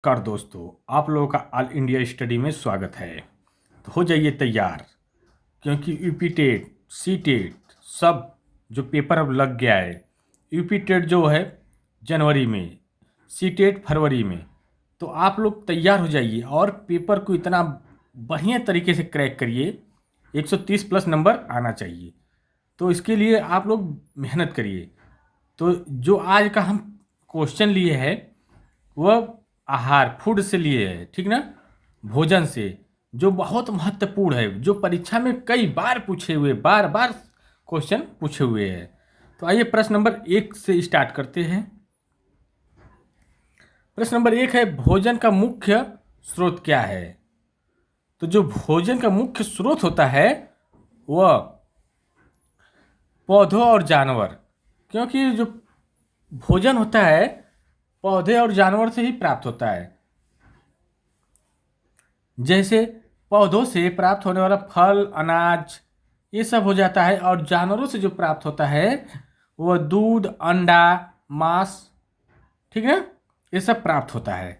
नमस्कार दोस्तों, आप लोगों का ऑल इंडिया स्टडी में स्वागत है। तो हो जाइए तैयार, क्योंकि यूपी टेट, सी टेट सब जो पेपर अब लग गया है। यूपी टेट जो है जनवरी में, सी टेट फरवरी में। तो आप लोग तैयार हो जाइए और पेपर को इतना बढ़िया तरीके से क्रैक करिए। 130 प्लस नंबर आना चाहिए। तो इसके लिए आप लोग मेहनत करिए। तो जो आज का हम क्वेश्चन लिए हैं वह आहार, फूड से लिए है, ठीक ना, भोजन से, जो बहुत महत्वपूर्ण है, जो परीक्षा में कई बार पूछे हुए, बार बार क्वेश्चन पूछे हुए हैं। तो आइए प्रश्न नंबर 1 से स्टार्ट करते हैं। प्रश्न नंबर 1 है, भोजन का मुख्य स्रोत क्या है? तो जो भोजन का मुख्य स्रोत होता है वह पौधों और जानवर, क्योंकि जो भोजन होता है पौधे और जानवर से ही प्राप्त होता है। जैसे पौधों से प्राप्त होने वाला फल, अनाज, ये सब हो जाता है, और जानवरों से जो प्राप्त होता है वह दूध, अंडा, मांस, ठीक है, ये सब प्राप्त होता है।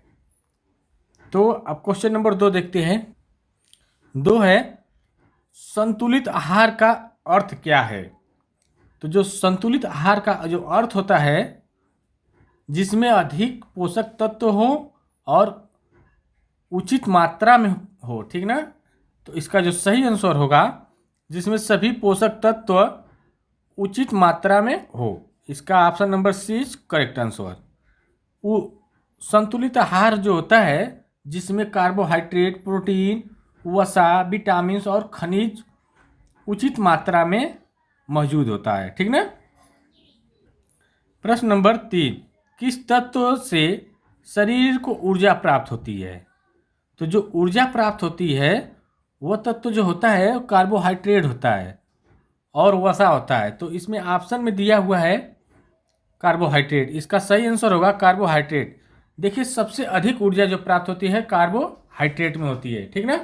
तो अब क्वेश्चन नंबर 2 देखते हैं। 2 है, संतुलित आहार का अर्थ क्या है? तो जो संतुलित आहार का जो अर्थ होता है, जिसमें अधिक पोषक तत्व हो और उचित मात्रा में हो, ठीक ना। तो इसका जो सही आंसर होगा, जिसमें सभी पोषक तत्व उचित मात्रा में हो, इसका option number C is correct answer. वो संतुलित आहार जो होता है जिसमें कार्बोहाइड्रेट, प्रोटीन, वसा, विटामिन और खनिज उचित मात्रा में मौजूद होता है, ठीक ना। प्रश्न नंबर 3, किस तत्व से शरीर को ऊर्जा प्राप्त होती है? तो जो ऊर्जा प्राप्त होती है वह तत्व जो होता है कार्बोहाइड्रेट होता है और वसा होता है। तो इसमें ऑप्शन में दिया हुआ है कार्बोहाइड्रेट, इसका सही आंसर होगा कार्बोहाइड्रेट। देखिए, सबसे अधिक ऊर्जा जो प्राप्त होती है कार्बोहाइड्रेट में होती है, ठीक ना।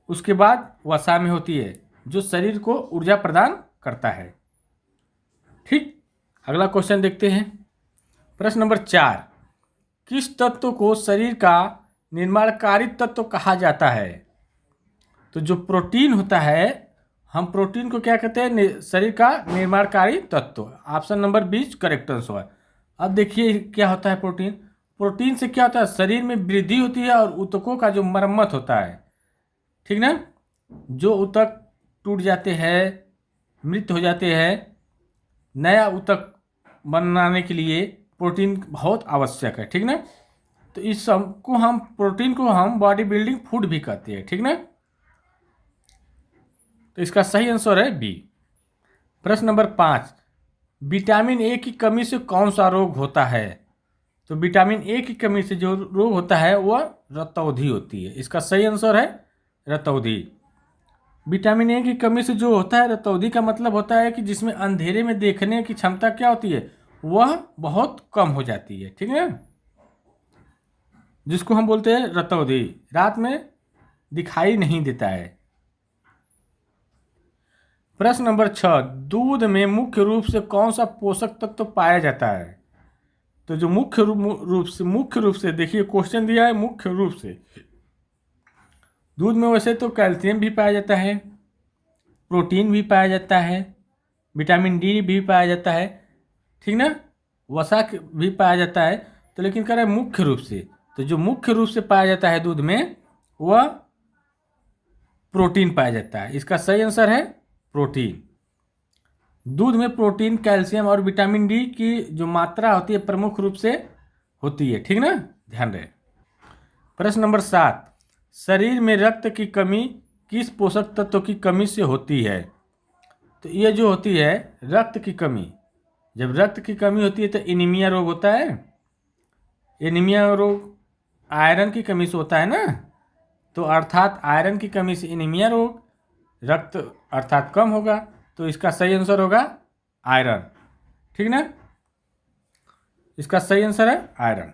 उसके बाद वसा में होती है, जो शरीर को ऊर्जा प्रदान करता है। ठीक, अगला क्वेश्चन देखते हैं। प्रश्न नंबर 4, किस तत्व को शरीर का निर्माणकारी तत्व कहा जाता है? तो जो प्रोटीन होता है, हम प्रोटीन को क्या कहते हैं? शरीर का निर्माणकारी तत्व। Option number 20 correct answer. अब देखिए क्या होता है प्रोटीन। प्रोटीन से क्या होता है? शरीर में वृद्धि होती है और ऊतकों का जो मरम्मत होता है, ठीक ना। जो ऊतक टूट जाते हैं, मृत हो जाते हैं, नया ऊतक बनाने के लिए प्रोटीन बहुत आवश्यक है, ठीक ना। तो इस सब को हम, प्रोटीन को हम बॉडी बिल्डिंग फूड भी कहते हैं, ठीक ना। तो इसका सही आंसर है बी। प्रश्न नंबर 5, विटामिन ए की कमी से कौन सा रोग होता है? तो विटामिन ए की कमी से जो रोग होता है वह रतौंधी होती है। इसका सही आंसर है रतौंधी। विटामिन ए की कमी से जो होता है रतौंधी का मतलब होता है कि जिसमें अंधेरे में देखने की क्षमता क्या होती है, वह बहुत कम हो जाती है, ठीक है, जिसको हम बोलते हैं रतौंधी, रात में दिखाई नहीं देता है। प्रश्न नंबर 6, दूध में मुख्य रूप से कौन सा पोषक तत्व पाया जाता है? तो जो मुख्य रूप से देखिए क्वेश्चन दिया है, मुख्य रूप से दूध में वैसे तो कैल्शियम भी पाया जाता है, प्रोटीन भी पाया जाता है, विटामिन डी भी पाया जाता है, ठीक ना, वसा भी पाया जाता है। तो लेकिन कह रहा है मुख्य रूप से, तो जो मुख्य रूप से पाया जाता है दूध में वह प्रोटीन पाया जाता है। इसका सही आंसर है प्रोटीन। दूध में प्रोटीन, कैल्शियम और विटामिन डी की जो मात्रा होती है प्रमुख रूप से होती है, ठीक ना, ध्यान रहे। प्रश्न नंबर 7, शरीर में रक्त की कमी किस पोषक तत्व की कमी से होती है? तो ये जो होती है रक्त की कमी, जब रक्त की कमी होती है तो एनीमिया रोग होता है। एनीमिया रोग आयरन की कमी से होता है ना। तो अर्थात आयरन की कमी से एनीमिया रोग, रक्त अर्थात कम होगा। तो इसका सही आंसर होगा आयरन, ठीक ना। इसका सही आंसर है आयरन।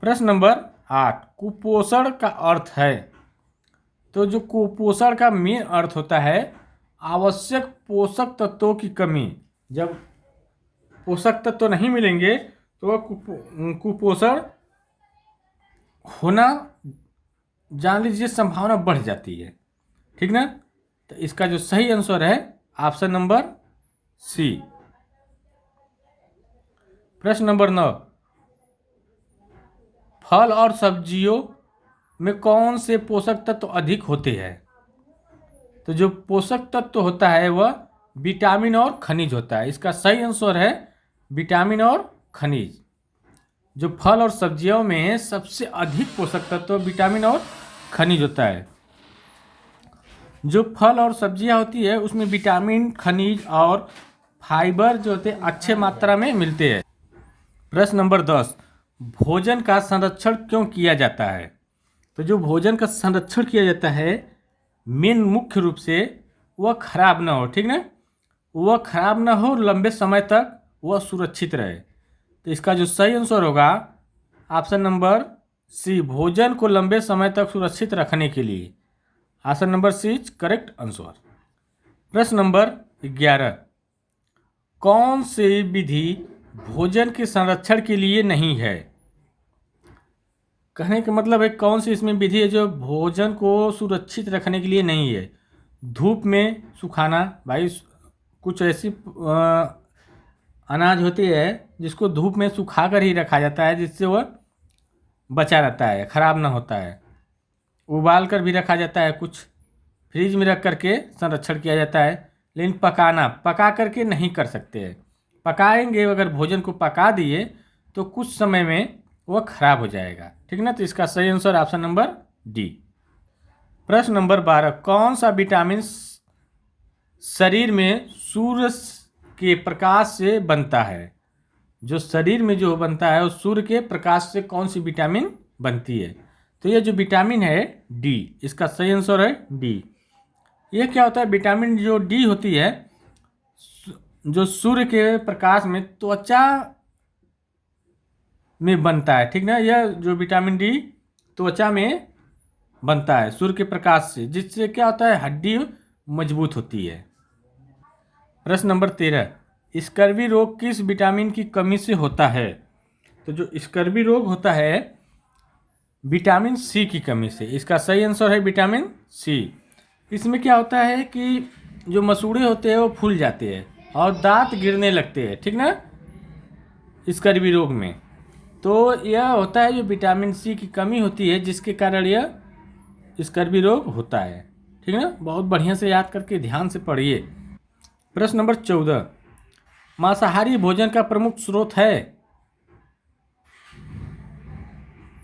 प्रश्न नंबर 8, कुपोषण का अर्थ है? तो जो कुपोषण का मेन अर्थ होता है आवश्यक पोषक तत्वों की कमी। जब पोषक तत्व नहीं मिलेंगे तो वह कुपोषण होना जान लीजिए संभावना बढ़ जाती है, ठीक ना। तो इसका जो सही आंसर है ऑप्शन नंबर सी। प्रश्न नंबर 9, फल और सब्जियों में कौन से पोषक तत्व अधिक होते हैं? तो जो पोषक तत्व होता है वह विटामिन और खनिज होता है। इसका सही आंसर है विटामिन और खनिज। जो फल और सब्जियों में सबसे अधिक पोषक तत्व विटामिन और खनिज होता है। जो फल और सब्जियां होती है उसमें विटामिन, खनिज और फाइबर जो होते हैं अच्छे मात्रा में मिलते हैं। प्रश्न नंबर 10, भोजन का संरक्षण क्यों किया जाता है? तो जो भोजन का संरक्षण किया जाता है मेन मुख्य रूप से वह खराब ना हो, ठीक ना, वह खराब ना हो, लंबे समय तक वह सुरक्षित रहे। तो इसका जो सही आंसर होगा ऑप्शन नंबर सी, भोजन को लंबे समय तक सुरक्षित रखने के लिए। Option number C is correct answer. प्रश्न नंबर 11, कौन सी विधि भोजन के संरक्षण के लिए नहीं है? कहने का मतलब है कौन सी इसमें विधि है जो भोजन को सुरक्षित रखने के लिए नहीं है? धूप में सुखाना, भाई कुछ ऐसी अनाज होती है जिसको धूप में सुखा कर ही रखा जाता है जिससे वह बचा रहता है, खराब ना होता है। उबाल कर भी रखा जाता है, कुछ फ्रिज में रख करके संरक्षण किया जाता है। लेकिन पका करके नहीं कर सकते हैं। पकाएंगे अगर भोजन को पका दिए तो कुछ समय में वह खराब हो जाएगा, ठीक ना। तो इसका सही आंसर ऑप्शन नंबर डी। प्रश्न नंबर 12, कौन सा विटामिन शरीर में सूर्य के प्रकाश से बनता है? जो शरीर में जो बनता है उस सूर्य के प्रकाश से कौन सी विटामिन बनती है? तो ये जो विटामिन है डी, इसका सही आंसर है डी। ये क्या होता है? विटामिन जो डी होती है जो सूर्य के प्रकाश में त्वचा में बनता है, ठीक ना। यह जो विटामिन डी त्वचा में बनता है सूर्य के प्रकाश से, जिससे क्या होता है हड्डी मजबूत होती है। प्रश्न नंबर 13, स्कर्वी रोग किस विटामिन की कमी से होता है? तो जो स्कर्वी रोग होता है विटामिन सी की कमी से। इसका सही आंसर है विटामिन सी। इसमें क्या होता है कि जो मसूड़े होते हैं वो फूल जाते हैं और दांत गिरने लगते हैं, ठीक ना, स्कर्वी रोग में। तो यह होता है जो विटामिन सी की कमी होती है जिसके कारण यह स्कर्वी रोग होता है, ठीक ना। बहुत बढ़िया से याद करके ध्यान से पढ़िए। प्रश्न नंबर 14, मांसाहारी भोजन का प्रमुख स्रोत है?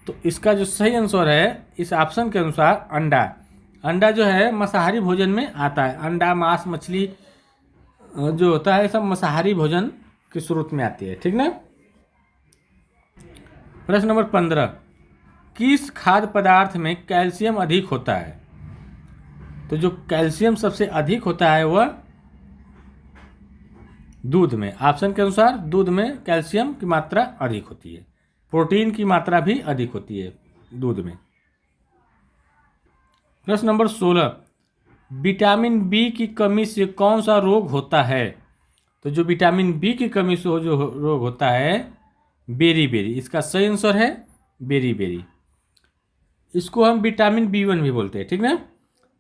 तो इसका जो सही आंसर है इस ऑप्शन के अनुसार अंडा। अंडा जो है मांसाहारी भोजन में आता है। अंडा, मांस, मछली जो होता है सब मांसाहारी भोजन के स्रोत में आती है, ठीक ना। प्रश्न नंबर 15, किस खाद्य पदार्थ में कैल्शियम अधिक होता है? तो जो कैल्शियम सबसे अधिक होता है वह दूध में। ऑप्शन के अनुसार दूध में कैल्शियम की मात्रा अधिक होती है। प्रोटीन की मात्रा भी अधिक होती है दूध में। प्रश्न नंबर 16, विटामिन बी की कमी से कौन सा रोग होता है? तो जो विटामिन बी की कमी से जो रोग होता है बेरी। इसका सही आंसर है बेरी। इसको हम विटामिन B1 भी बोलते हैं, ठीक ना।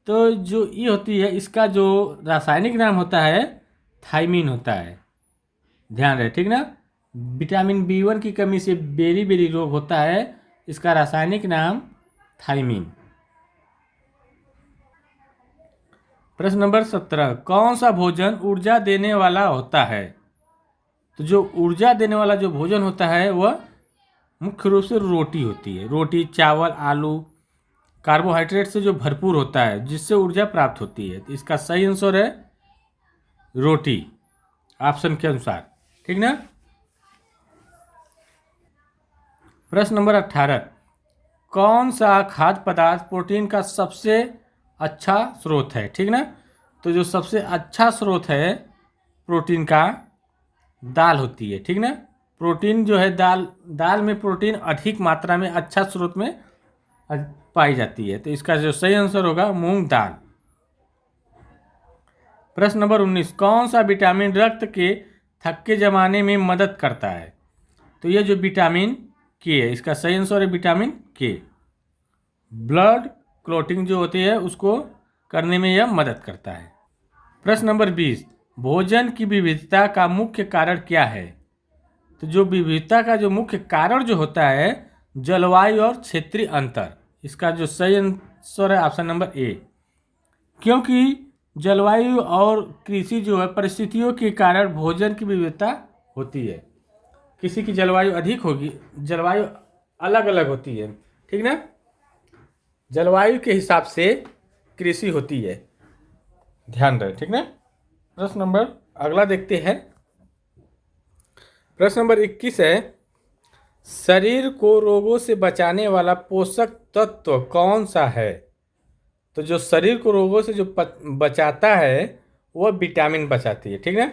तो जो ये होती है इसका जो रासायनिक नाम होता है थायमीन होता है, ध्यान रहे, ठीक ना। विटामिन B1 की कमी से बेरी रोग होता है, इसका रासायनिक नाम थायमीन। प्रश्न नंबर 17, कौन सा भोजन ऊर्जा देने वाला होता है? तो जो ऊर्जा देने वाला जो भोजन होता है वह मुख्य रूप से रोटी होती है। रोटी, चावल, आलू कार्बोहाइड्रेट से जो भरपूर होता है जिससे ऊर्जा प्राप्त होती है। तो इसका सही आंसर है रोटी, ऑप्शन के अनुसार, ठीक ना। प्रश्न नंबर 18, कौन सा खाद्य पदार्थ प्रोटीन का सबसे अच्छा स्रोत है? ठीक ना। तो जो सबसे अच्छा स्रोत है प्रोटीन का दाल होती है, ठीक ना। प्रोटीन जो है दाल में प्रोटीन अधिक मात्रा में अच्छा स्रोत में पाई जाती है। तो इसका जो सही आंसर होगा मूंग दाल। प्रश्न नंबर 19, कौन सा विटामिन रक्त के थक्के जमाने में मदद करता है? तो ये जो विटामिन के है इसका सही आंसर है विटामिन के। ब्लड क्लॉटिंग जो होती है उसको करने में यह मदद करता है। प्रश्न नंबर 20, भोजन की विविधता का मुख्य कारण क्या है? तो जो विविधता का जो मुख्य कारण जो होता है, जलवायु और क्षेत्रीय अंतर। इसका जो सही आंसर है ऑप्शन नंबर ए। क्योंकि जलवायु और कृषि जो है परिस्थितियों के कारण भोजन की विविधता होती है। किसी की जलवायु अधिक होगी, जलवायु अलग अलग होती है, ठीक ना। जलवायु के हिसाब से कृषि होती है, ध्यान रहे, ठीक ना। प्रश्न नंबर अगला देखते हैं। प्रश्न नंबर 21 है, शरीर को रोगों से बचाने वाला पोषक तत्व कौन सा है? तो जो शरीर को रोगों से जो बचाता है वह विटामिन बचाती है, ठीक है।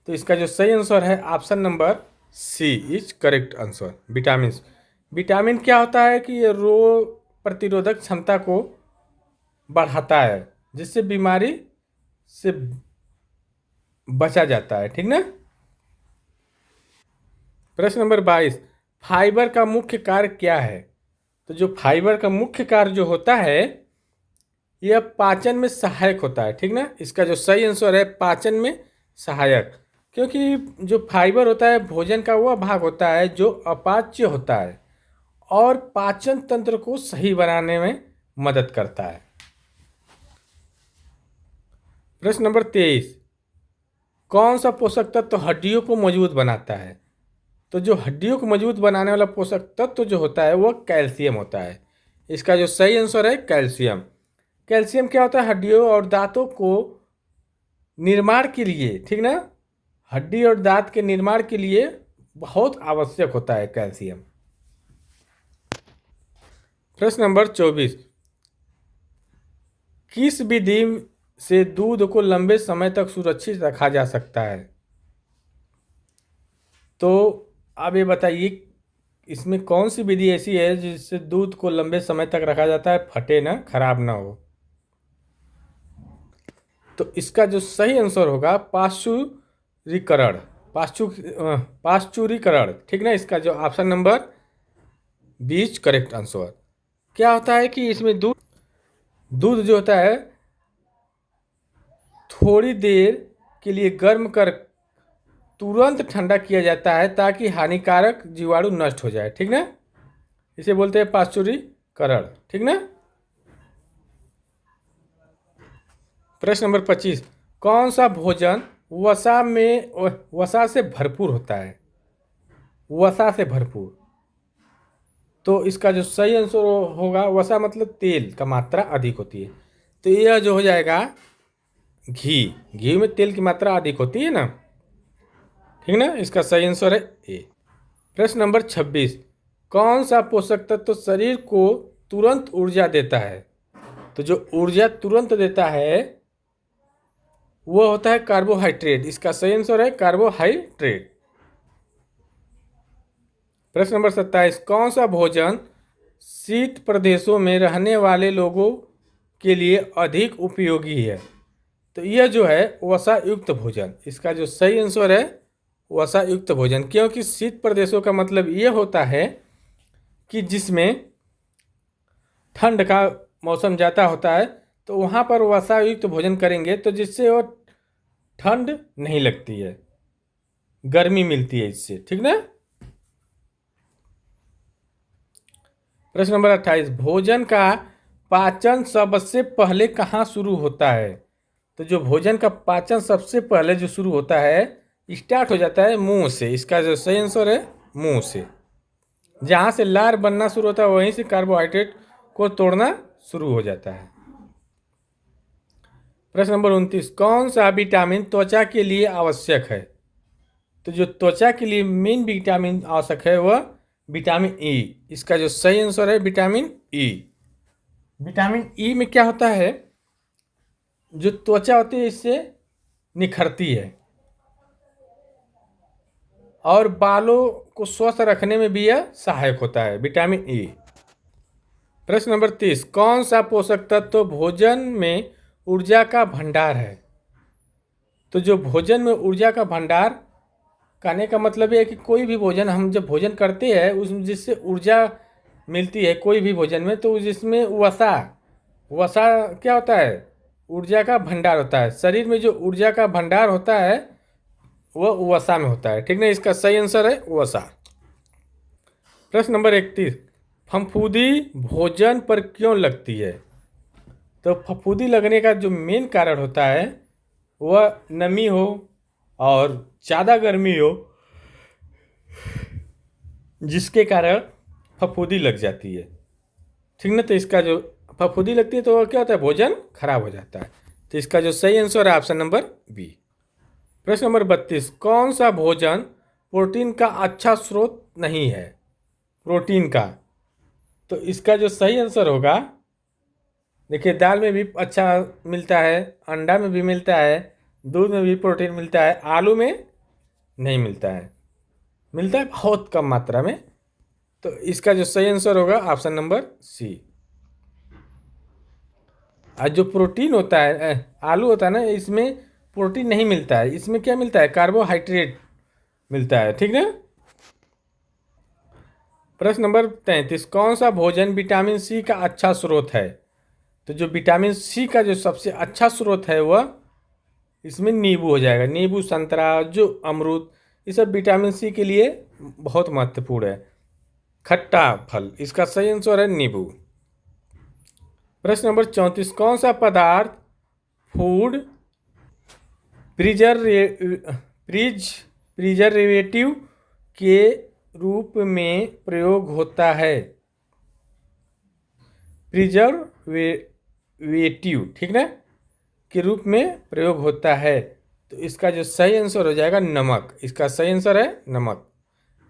तो इसका जो सही आंसर है option number C is correct answer, vitamin. Vitamin क्या होता है कि ये रोग प्रतिरोधक क्षमता को बढ़ाता है, जिससे बीमारी से बचा जाता है, ठीक ना। प्रश्न नंबर 22, फाइबर का मुख्य कार्य क्या है? तो जो फाइबर का मुख्य कार्य जो होता है यह पाचन में सहायक होता है, ठीक ना। इसका जो सही आंसर है पाचन में सहायक। क्योंकि जो फाइबर होता है भोजन का वह भाग होता है जो अपाच्य होता है और पाचन तंत्र को सही बनाने में मदद करता है। प्रश्न नंबर 23, कौन सा पोषक तत्व हड्डियों को मजबूत बनाता है? तो जो हड्डियों को मजबूत बनाने वाला पोषक तत्व जो होता है वह कैल्शियम होता है। इसका जो सही आंसर है कैल्शियम। कैल्शियम क्या होता है? हड्डियों और दांतों को निर्माण के लिए, ठीक ना, हड्डी और दांत के निर्माण के लिए बहुत आवश्यक होता है कैल्शियम। प्रश्न नंबर 24, किस विधि से दूध को लंबे समय तक सुरक्षित रखा जा सकता है? तो अब ये बताइए इसमें कौन सी विधि ऐसी है जिससे दूध को लंबे समय तक रखा जाता है, फटे ना, खराब ना हो? तो इसका जो सही आंसर होगा पाश्चुरीकरण, पाश्चुरीकरण, ठीक ना। इसका जो ऑप्शन नंबर 20 करेक्ट आंसर। क्या होता है कि इसमें दूध दूध जो होता है थोड़ी देर के लिए गर्म कर तुरंत ठंडा किया जाता है ताकि हानिकारक जीवाणु नष्ट हो जाए, ठीक ना। इसे बोलते हैं पाश्चुरीकरण, ठीक ना। प्रश्न नंबर 25, कौन सा भोजन वसा से भरपूर होता है? वसा से भरपूर। तो इसका जो सही आंसर होगा, वसा मतलब तेल का मात्रा अधिक होती है, तो यह जो हो जाएगा घी। घी में तेल की मात्रा अधिक होती है ना, ठीक ना। इसका सही आंसर है ए। प्रश्न नंबर 26, कौन सा पोषक तत्व शरीर को तुरंत ऊर्जा देता है? तो जो ऊर्जा तुरंत देता है वो होता है कार्बोहाइड्रेट। इसका सही आंसर है कार्बोहाइड्रेट। प्रश्न नंबर 27, कौन सा भोजन शीत प्रदेशों में रहने वाले लोगों के लिए अधिक उपयोगी है? तो यह जो है वसा युक्त भोजन। इसका जो सही आंसर है वसा युक्त भोजन। क्योंकि शीत प्रदेशों का मतलब ये होता है कि जिसमें ठंड का मौसम ज़्यादा होता है, तो वहाँ पर वसा युक्त भोजन करेंगे तो जिससे वो ठंड नहीं लगती है, गर्मी मिलती है इससे, ठीक ना। प्रश्न नंबर 28, भोजन का पाचन सबसे पहले कहाँ शुरू होता है? तो जो भोजन का पाचन सबसे पहले जो शुरू होता है, स्टार्ट हो जाता है मुंह से। इसका जो सही आंसर है मुंह से। जहाँ से लार बनना शुरू होता है वहीं से कार्बोहाइड्रेट को तोड़ना शुरू हो जाता है। प्रश्न नंबर 29, कौन सा विटामिन त्वचा के लिए आवश्यक है? तो जो त्वचा के लिए मेन विटामिन आवश्यक है वह विटामिन ई। इसका जो सही आंसर है विटामिन ई। विटामिन ई में क्या होता है, जो त्वचा होती है इससे निखरती है और बालों को स्वस्थ रखने में भी यह सहायक होता है, विटामिन ई। प्रश्न नंबर 30, कौन सा पोषक तत्व भोजन में ऊर्जा का भंडार है? तो जो भोजन में ऊर्जा का भंडार कहने का मतलब ये है कि कोई भी भोजन हम जब भोजन करते हैं उसमें जिससे ऊर्जा मिलती है कोई भी भोजन में, तो जिसमें वसा, वसा क्या होता है, ऊर्जा का भंडार होता है। शरीर में जो ऊर्जा का भंडार होता है वह वसा में होता है, ठीक ना। इसका सही आंसर है वसा। प्रश्न नंबर 31, फफूंदी भोजन पर क्यों लगती है? तो फफूंदी लगने का जो मेन कारण होता है वह नमी हो और ज़्यादा गर्मी हो, जिसके कारण फफूंदी लग जाती है, ठीक ना। तो इसका जो फफूंदी लगती है तो वह क्या होता है, भोजन खराब हो जाता है। तो इसका जो सही आंसर है ऑप्शन नंबर बी। प्रश्न नंबर 32, कौन सा भोजन प्रोटीन का अच्छा स्रोत नहीं है? प्रोटीन का, तो इसका जो सही आंसर होगा, देखिए दाल में भी अच्छा मिलता है, अंडा में भी मिलता है, दूध में भी प्रोटीन मिलता है, आलू में नहीं मिलता है, मिलता है बहुत कम मात्रा में। तो इसका जो सही आंसर होगा ऑप्शन नंबर सी। और जो प्रोटीन होता है, आलू होता है ना, इसमें प्रोटीन नहीं मिलता है, इसमें क्या मिलता है, कार्बोहाइड्रेट मिलता है, ठीक ना। प्रश्न नंबर 33, कौन सा भोजन विटामिन सी का अच्छा स्रोत है? तो जो विटामिन सी का जो सबसे अच्छा स्रोत है वह इसमें नींबू हो जाएगा। नींबू, संतरा, जो अमरूद, ये सब विटामिन सी के लिए बहुत महत्वपूर्ण है। खट्टा फल, इसका सही आंसर है नींबू। प्रश्न नंबर 34, कौन सा पदार्थ फूड प्रिजर्वेटिव के रूप में प्रयोग होता है? प्रिजर्वेटिव, ठीक ना, के रूप में प्रयोग होता है। तो इसका जो सही आंसर हो जाएगा नमक। इसका सही आंसर है नमक।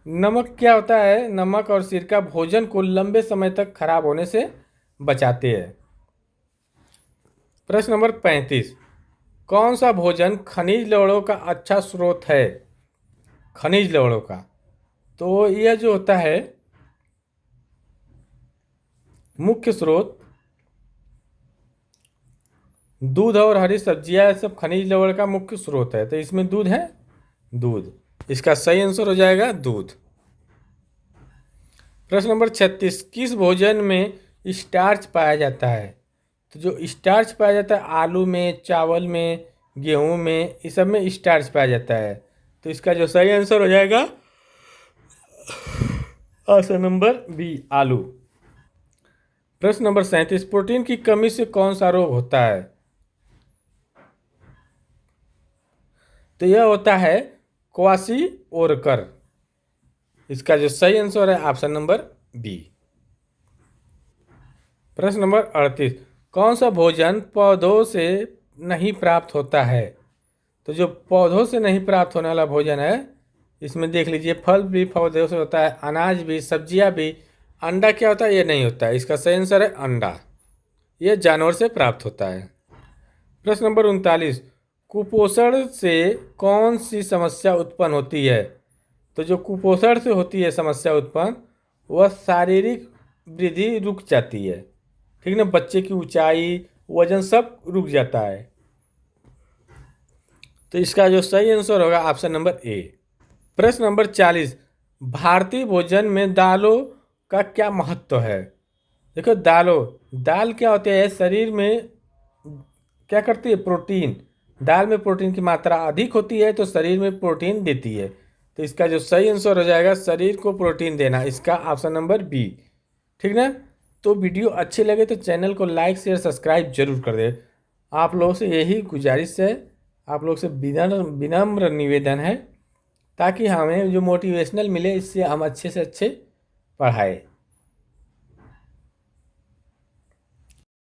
नमक क्या होता है, नमक और सिरका भोजन को लंबे समय तक खराब होने से बचाते हैं। प्रश्न नंबर 35, कौन सा भोजन खनिज लवणों का अच्छा स्रोत है? खनिज लवणों का, तो यह जो होता है मुख्य स्रोत, दूध और हरी सब्जियां सब खनिज लवण का मुख्य स्रोत है। तो इसमें दूध है, दूध, इसका सही आंसर हो जाएगा दूध। प्रश्न नंबर 36, किस भोजन में स्टार्च पाया जाता है? तो जो स्टार्च पाया जाता है आलू में, चावल में, गेहूं में, इस सब में स्टार्च पाया जाता है। तो इसका जो सही आंसर हो जाएगा ऑप्शन नंबर बी, आलू। प्रश्न नंबर 37, प्रोटीन की कमी से कौन सा रोग होता है? तो यह होता है क्वाशिओरकर। इसका जो सही आंसर है ऑप्शन नंबर बी। प्रश्न नंबर 38, कौन सा भोजन पौधों से नहीं प्राप्त होता है? तो जो पौधों से नहीं प्राप्त होने वाला भोजन है, इसमें देख लीजिए फल भी पौधों से होता है, अनाज भी, सब्जियां भी। अंडा क्या होता है, ये नहीं होता है। इसका सही आंसर है अंडा, ये जानवर से प्राप्त होता है। प्रश्न नंबर 39, कुपोषण से कौन सी समस्या उत्पन्न होती है? तो जो कुपोषण से होती है समस्या उत्पन्न, वह शारीरिक वृद्धि रुक जाती है, ठीक ना। बच्चे की ऊंचाई, वजन सब रुक जाता है। तो इसका जो सही आंसर होगा ऑप्शन नंबर ए। प्रश्न नंबर 40, भारतीय भोजन में दालों का क्या महत्व है? देखो दाल क्या होती है, शरीर में क्या करती है, प्रोटीन। दाल में प्रोटीन की मात्रा अधिक होती है तो शरीर में प्रोटीन देती है। तो इसका जो सही आंसर हो जाएगा शरीर को प्रोटीन देना, इसका ऑप्शन नंबर बी, ठीक ना। तो वीडियो अच्छे लगे तो चैनल को लाइक शेयर सब्सक्राइब जरूर कर दे। आप लोगों से यही गुजारिश है, आप लोग से विनम्र निवेदन है, ताकि हमें जो मोटिवेशनल मिले, इससे हम अच्छे से अच्छे पढ़ाए।